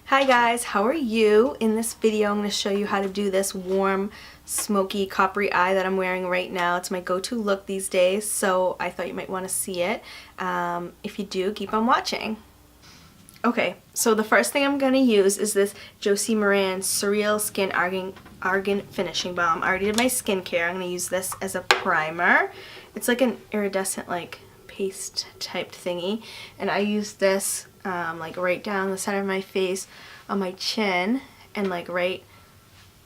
Hi guys, how are you? In this video I'm going to show you how to do this warm smoky coppery eye that I'm wearing right now. It's my go-to look these days, so I thought you might want to see it. If you do, keep on watching. Okay, so the first thing I'm going to use is this Josie Maran Surreal Skin Argan Finishing Balm. I already did my skincare. I'm going to use this as a primer. It's like an iridescent like paste type thingy, and I use this like right down the center of my face, on my chin, and like right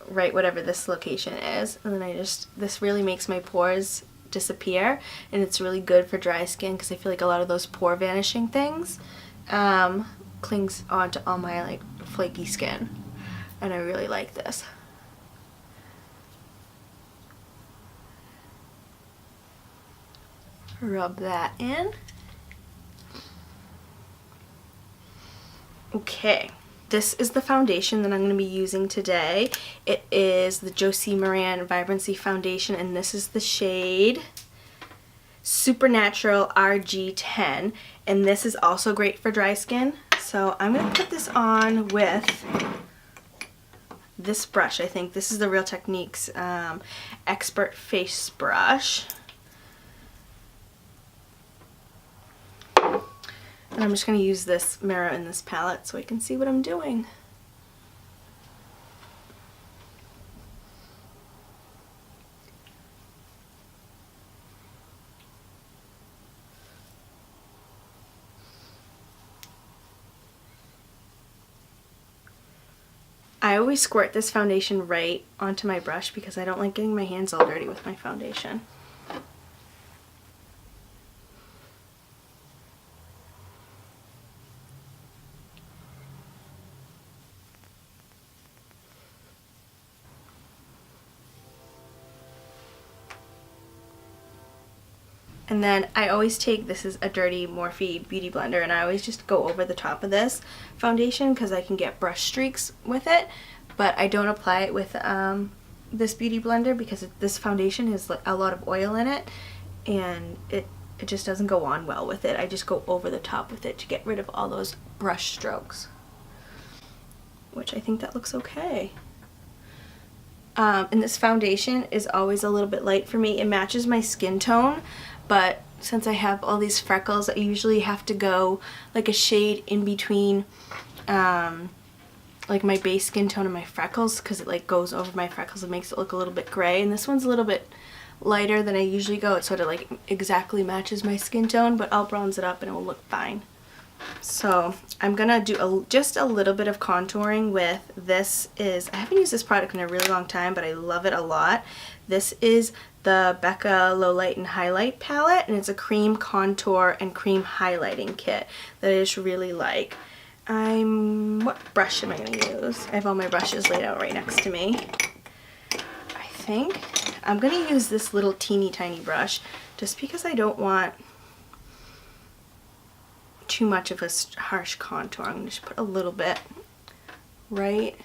whatever this location is, and then this really makes my pores disappear, and it's really good for dry skin because I feel like a lot of those pore vanishing things clings onto all my like flaky skin, and I really like this. Rub that in. Okay, this is the foundation that I'm going to be using today. It is the Josie Maran Vibrancy Foundation, and this is the shade Supernatural RG10, and this is also great for dry skin. So I'm going to put this on with this brush. I think this is the Real Techniques Expert Face Brush. And I'm just going to use this mirror in this palette so I can see what I'm doing. I always squirt this foundation right onto my brush because I don't like getting my hands all dirty with my foundation. And then I always take, this is a dirty Morphe beauty blender, and I always just go over the top of this foundation because I can get brush streaks with it, but I don't apply it with this beauty blender because this foundation has a lot of oil in it, and it just doesn't go on well with it. I just go over the top with it to get rid of all those brush strokes, which I think that looks okay. And this foundation is always a little bit light for me. It matches my skin tone, but since I have all these freckles, I usually have to go like a shade in between like my base skin tone and my freckles, because it like goes over my freckles and makes it look a little bit gray. And this one's a little bit lighter than I usually go. It sort of like exactly matches my skin tone, but I'll bronze it up and it will look fine. So I'm gonna do just a little bit of contouring with this. I haven't used this product in a really long time, but I love it a lot. This is the Becca Low Light and Highlight palette, and it's a cream contour and cream highlighting kit that I just really like. What brush am I gonna use? I have all my brushes laid out right next to me. I think I'm gonna use this little teeny tiny brush just because I don't want too much of a harsh contour. I'm going to just put a little bit right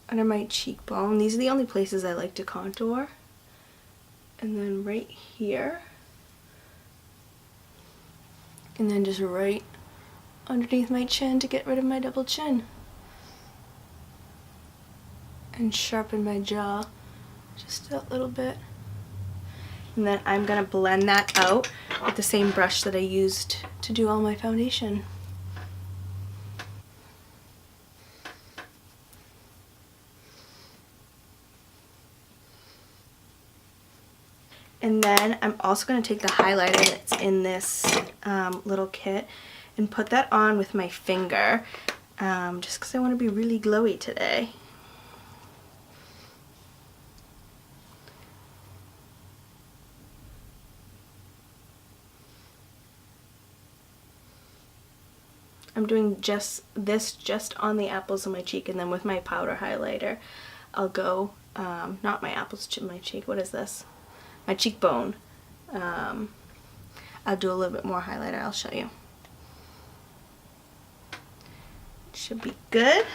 under my cheekbone. These are the only places I like to contour. And then right here. And then just right underneath my chin to get rid of my double chin. And sharpen my jaw just a little bit. And then I'm going to blend that out with the same brush that I used to do all my foundation. And then I'm also going to take the highlighter that's in this little kit and put that on with my finger, just because I want to be really glowy today. I'm doing this just on the apples of my cheek, and then with my powder highlighter I'll go, not my apples to my cheek, what is this? My cheekbone. I'll do a little bit more highlighter, I'll show you. Should be good.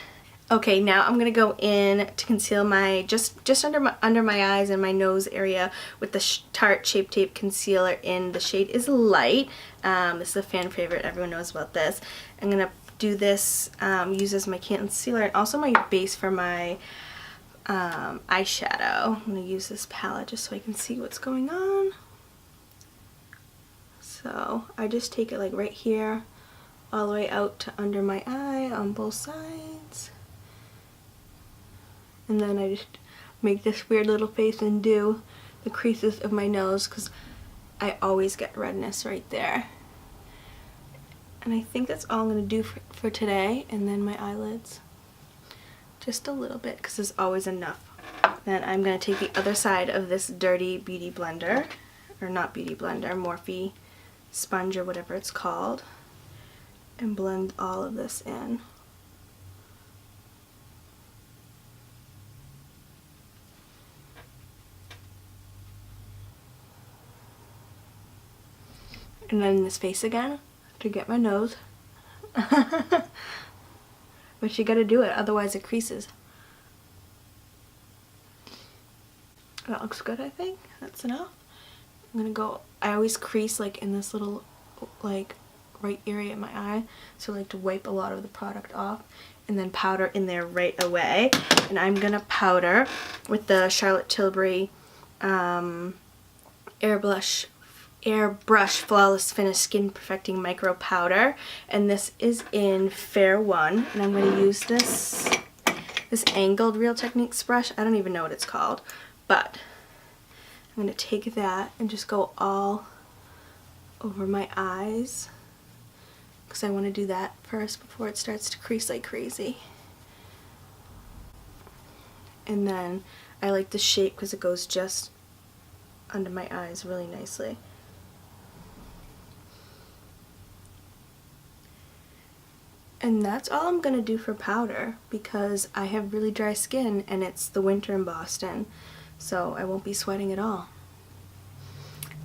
Okay, now I'm gonna go in to conceal my just under my eyes and my nose area with the Tarte Shape Tape Concealer in the shade is Light. This is a fan favorite. Everyone knows about this. I'm gonna do this, use as my concealer and also my base for my eyeshadow. I'm going to use this palette just so I can see what's going on. So I just take it like right here all the way out to under my eye on both sides. And then I just make this weird little face and do the creases of my nose because I always get redness right there. And I think that's all I'm going to do for today. And then my eyelids. Just a little bit because there's always enough. Then I'm going to take the other side of this dirty beauty blender, or not beauty blender, Morphe sponge or whatever it's called, and blend all of this in. And then this face again to get my nose. But you gotta do it, otherwise it creases. That looks good, I think. That's enough. I'm gonna go, I always crease like in this little like right area in my eye, so I like to wipe a lot of the product off and then powder in there right away. And I'm gonna powder with the Charlotte Tilbury Airbrush Flawless Finish Skin Perfecting Micro Powder, and this is in Fair 1, and I'm going to use this angled Real Techniques brush. I don't even know what it's called, but I'm going to take that and just go all over my eyes because I want to do that first before it starts to crease like crazy. And then I like the shape because it goes just under my eyes really nicely. And that's all I'm going to do for powder because I have really dry skin and it's the winter in Boston, so I won't be sweating at all.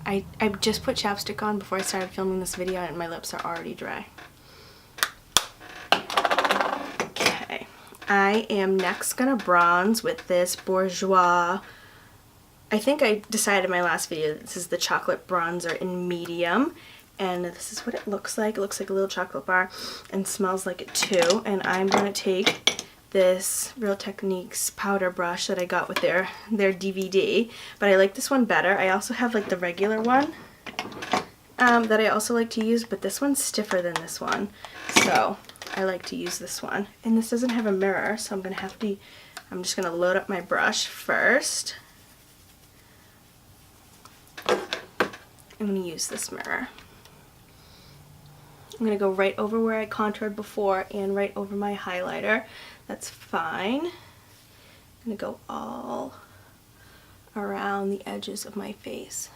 I just put chapstick on before I started filming this video and my lips are already dry. Okay, I am next going to bronze with this Bourjois. I think I decided in my last video that this is the chocolate bronzer in medium. And this is what it looks like. It looks like a little chocolate bar and smells like it too. And I'm going to take this Real Techniques powder brush that I got with their DVD. But I like this one better. I also have like the regular one that I also like to use. But this one's stiffer than this one. So I like to use this one. And this doesn't have a mirror. So I'm just going to load up my brush first. I'm going to use this mirror. I'm going to go right over where I contoured before and right over my highlighter. That's fine. I'm going to go all around the edges of my face.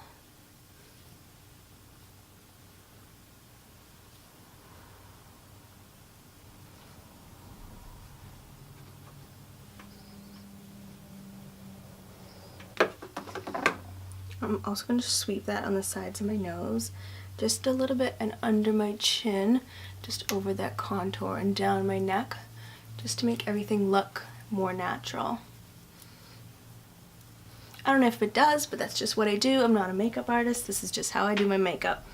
I'm also going to sweep that on the sides of my nose. Just a little bit and under my chin, just over that contour and down my neck, just to make everything look more natural. I don't know if it does, but that's just what I do. I'm not a makeup artist. This is just how I do my makeup.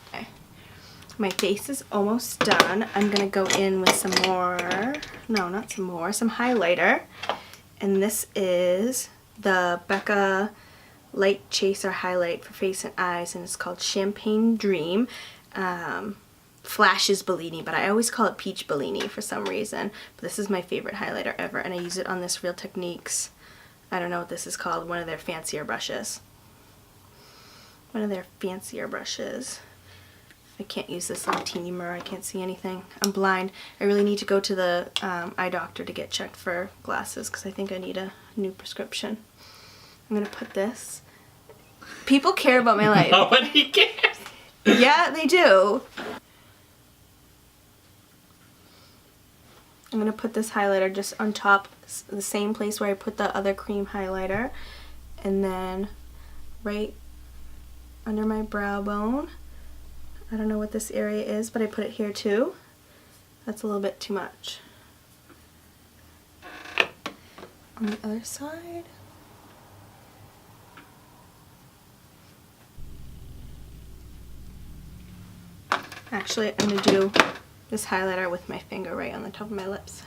Okay. My face is almost done. I'm going to go in with some highlighter. And this is the Becca Light Chaser Highlight for face and eyes, and it's called Champagne Dream. Flashes Bellini, but I always call it Peach Bellini for some reason. But this is my favorite highlighter ever, and I use it on this Real Techniques, I don't know what this is called, one of their fancier brushes. I can't use this little teeny mirror, I can't see anything. I'm blind. I really need to go to the eye doctor to get checked for glasses because I think I need a new prescription. I'm going to put this. People care about my life. Nobody cares. Yeah, they do. I'm going to put this highlighter just on top, the same place where I put the other cream highlighter. And then right under my brow bone. I don't know what this area is, but I put it here too. That's a little bit too much. On the other side. Actually, I'm going to do this highlighter with my finger right on the top of my lips.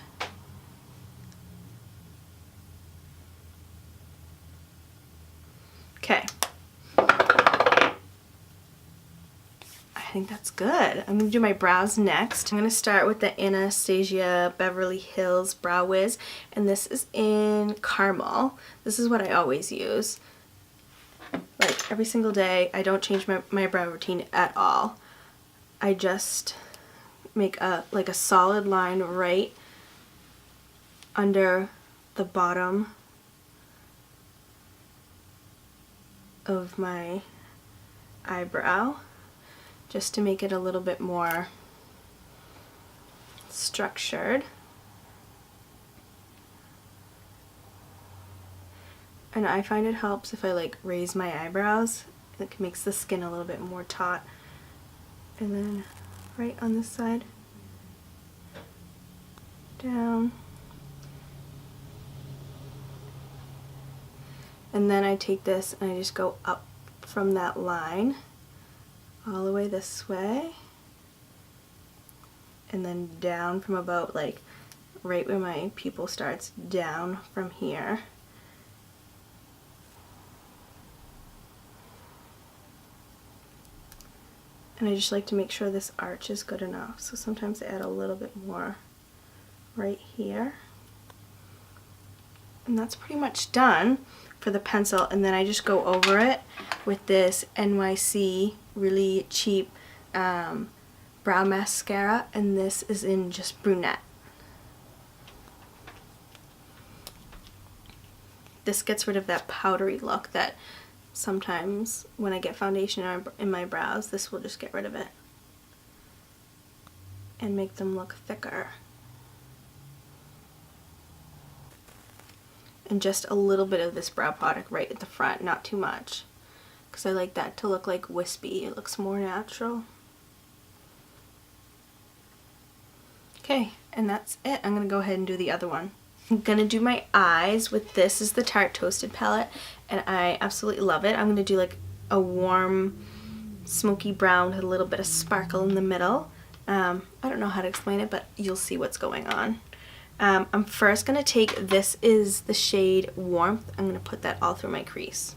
Okay. I think that's good. I'm going to do my brows next. I'm going to start with the Anastasia Beverly Hills Brow Wiz, and this is in Caramel. This is what I always use. Like every single day. I don't change my brow routine at all. I just make a solid line right under the bottom of my eyebrow, just to make it a little bit more structured. And I find it helps if I like raise my eyebrows. It makes the skin a little bit more taut. And then right on this side, down. And then I take this and I just go up from that line all the way this way, and then down from about like right where my pupil starts, down from here. And I just like to make sure this arch is good enough, so sometimes I add a little bit more right here. And that's pretty much done for the pencil, and then I just go over it with this NYC really cheap brow mascara, and this is in just brunette. This gets rid of that powdery look that sometimes when I get foundation in my brows, this will just get rid of it and make them look thicker. And just a little bit of this brow product right at the front, not too much, because I like that to look like wispy. It looks more natural. Okay, and that's it. I'm going to go ahead and do the other one. I'm going to do my eyes with this. Is the Tarte Toasted palette, and I absolutely love it. I'm going to do like a warm smoky brown with a little bit of sparkle in the middle. I don't know how to explain it, but you'll see what's going on. I'm first going to take, this is the shade Warmth. I'm going to put that all through my crease.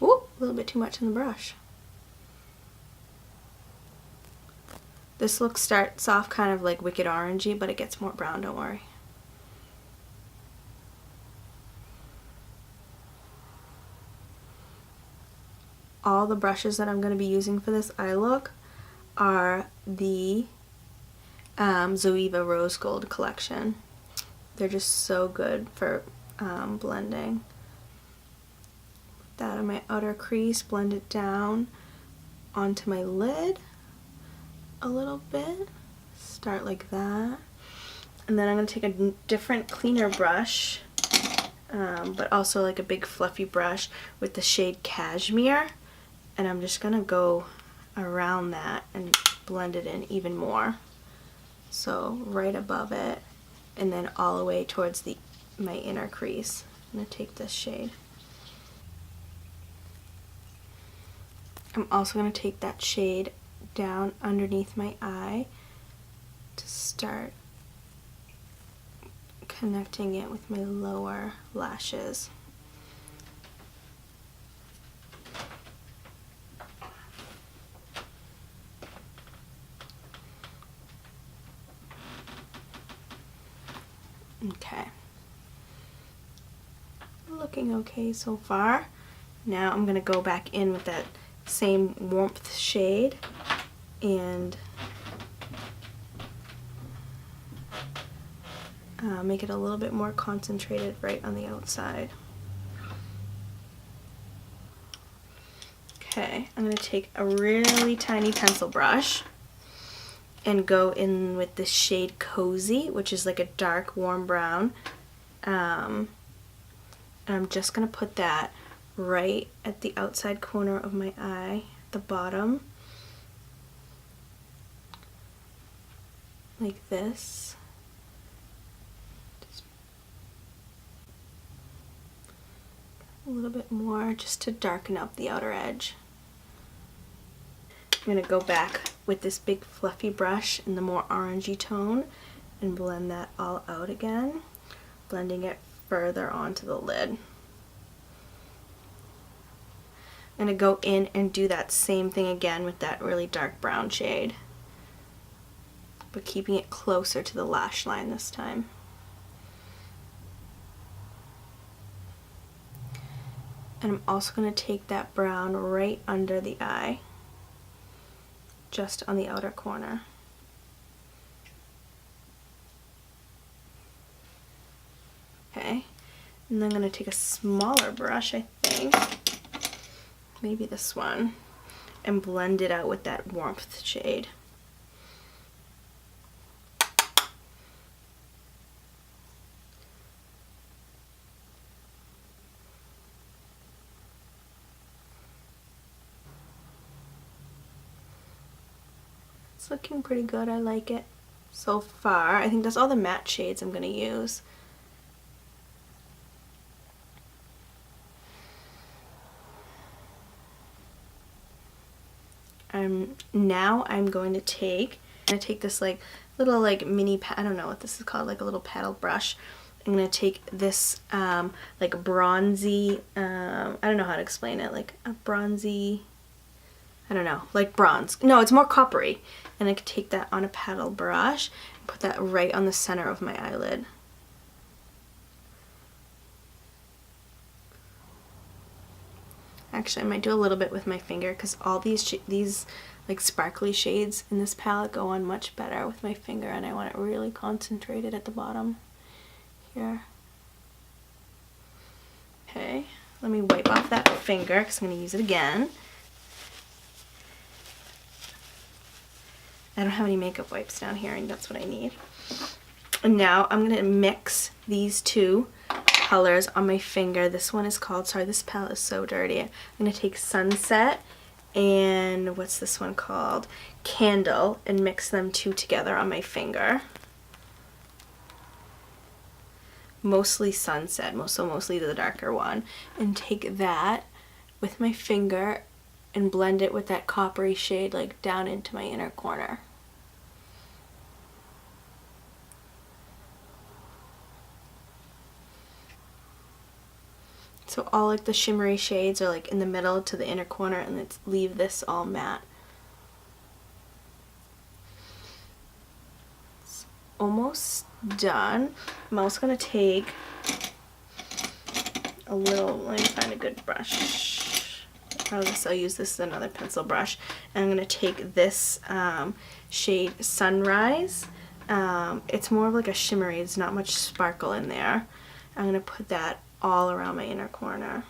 Ooh, a little bit too much in the brush. This look starts off kind of like wicked orangey, but it gets more brown, don't worry. All the brushes that I'm going to be using for this eye look are the Zoeva Rose Gold collection. They're just so good for blending. Put that on my outer crease, blend it down onto my lid a little bit. Start like that. And then I'm going to take a different cleaner brush, but also like a big fluffy brush with the shade Cashmere. And I'm just going to go around that and blend it in even more. So right above it, and then all the way towards my inner crease. I'm going to take this shade. I'm also going to take that shade down underneath my eye to start connecting it with my lower lashes. Okay, looking okay so far. Now I'm going to go back in with that same Warmth shade and make it a little bit more concentrated right on the outside. Okay, I'm going to take a really tiny pencil brush and go in with this shade Cozy, which is like a dark warm brown. And I'm just going to put that right at the outside corner of my eye, the bottom, like this. Just A little bit more just to darken up the outer edge. I'm going to go back with this big fluffy brush in the more orangey tone and blend that all out again, blending it further onto the lid. I'm going to go in and do that same thing again with that really dark brown shade, but keeping it closer to the lash line this time. And I'm also going to take that brown right under the eye, just on the outer corner. Okay, and then I'm going to take a smaller brush, I think, maybe this one, and blend it out with that warmth shade. It's looking pretty good. I like it so far. I think that's all the matte shades I'm going to use. Now I'm going to take this like little like mini, I don't know what this is called, like a little paddle brush. I'm going to take this like bronzy, I don't know how to explain it, like a bronzy, I don't know, like bronze. No, it's more coppery. And I could take that on a paddle brush and put that right on the center of my eyelid. Actually, I might do a little bit with my finger because all these like sparkly shades in this palette go on much better with my finger, and I want it really concentrated at the bottom here. Okay, let me wipe off that finger because I'm going to use it again. I don't have any makeup wipes down here, and that's what I need. And now I'm going to mix these two colors on my finger. This one is called, sorry, this palette is so dirty. I'm going to take Sunset and what's this one called? Candle, and mix them two together on my finger. Mostly Sunset, mostly the darker one. And take that with my finger and blend it with that coppery shade like down into my inner corner. So all like the shimmery shades are like in the middle to the inner corner, and let's leave this all matte. It's almost done. I'm also going to take a little, let me find a good brush. I'll use this as another pencil brush. And I'm going to take this shade Sunrise. It's more of like a shimmery, there's not much sparkle in there. I'm going to put that all around my inner corner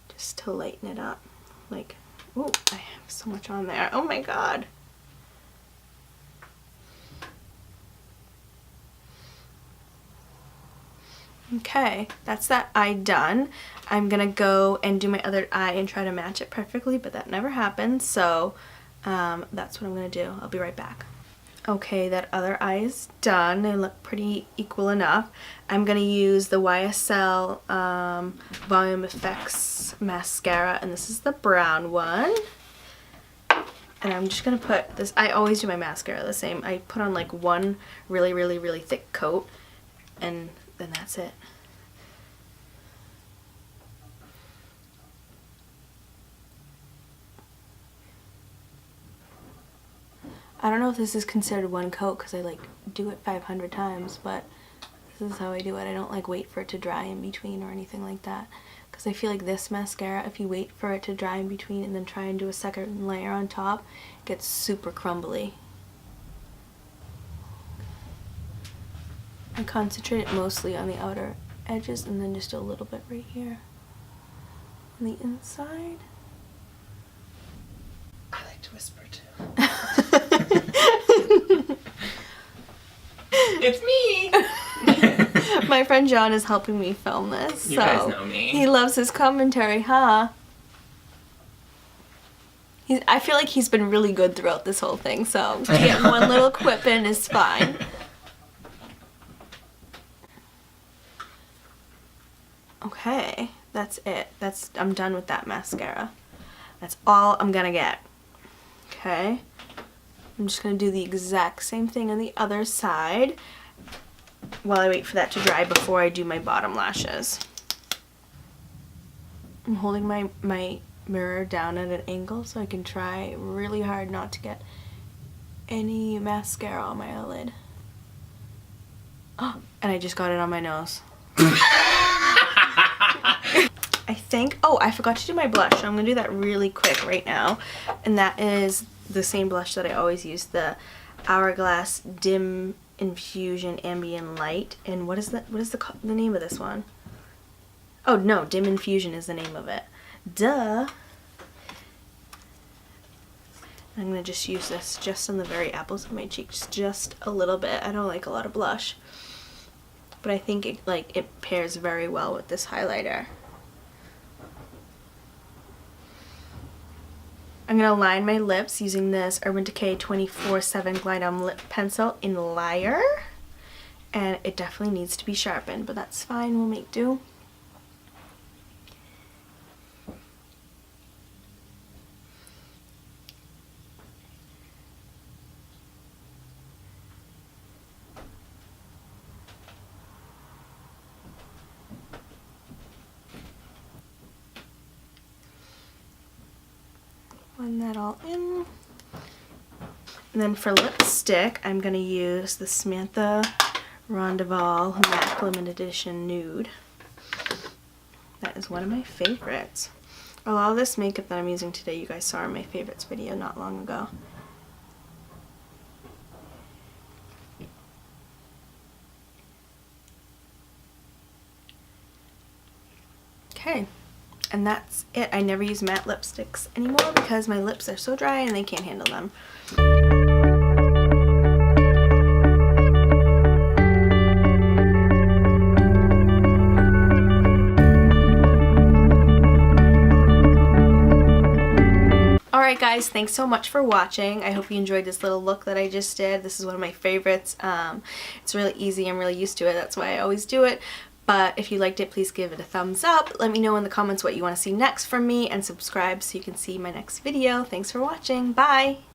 just to lighten it up. Like, oh, I have so much on there. Oh my god. Okay, that's that eye done. I'm gonna go and do my other eye and try to match it perfectly, but that never happens, so that's what I'm gonna do. I'll be right back. Okay, that other eye is done. They look pretty equal enough. I'm going to use the YSL Volume Effects Mascara, and this is the brown one. And I'm just going to put this, I always do my mascara the same. I put on like one really thick coat, and then that's it. I don't know if this is considered one coat because I like do it 500 times, but this is how I do it. I don't like wait for it to dry in between or anything like that, because I feel like this mascara, if you wait for it to dry in between and then try and do a second layer on top, it gets super crumbly. I concentrate it mostly on the outer edges and then just a little bit right here on the inside. I like to whisper too. It's me! My friend John is helping me film this. You guys know me. He loves his commentary, huh? I feel like he's been really good throughout this whole thing, so to get one little quip in is fine. Okay, That's it. I'm done with that mascara. That's all I'm gonna get. Okay. I'm just gonna do the exact same thing on the other side while I wait for that to dry before I do my bottom lashes. I'm holding my mirror down at an angle so I can try really hard not to get any mascara on my eyelid. Oh, and I just got it on my nose. I think, oh, I forgot to do my blush, so I'm going to do that really quick right now. And that is the same blush that I always use, the Hourglass Dim Infusion Ambient Light. And what is the name of this one? Oh, no, Dim Infusion is the name of it. Duh. I'm going to just use this just on the very apples of my cheeks, just a little bit. I don't like a lot of blush, but I think it pairs very well with this highlighter. I'm going to line my lips using this Urban Decay 24/7 Glide On Lip Pencil in Liar. And it definitely needs to be sharpened, but that's fine. We'll make do. Blend that all in. And then for lipstick, I'm going to use the Samantha Rondeval MAC Limited Edition Nude. That is one of my favorites. A lot of this makeup that I'm using today, you guys saw in my favorites video not long ago. Okay. And that's it. I never use matte lipsticks anymore because my lips are so dry and they can't handle them. Alright guys, thanks so much for watching. I hope you enjoyed this little look that I just did. This is one of my favorites. It's really easy. I'm really used to it. That's why I always do it. But if you liked it, please give it a thumbs up. Let me know in the comments what you want to see next from me, and subscribe so you can see my next video. Thanks for watching. Bye!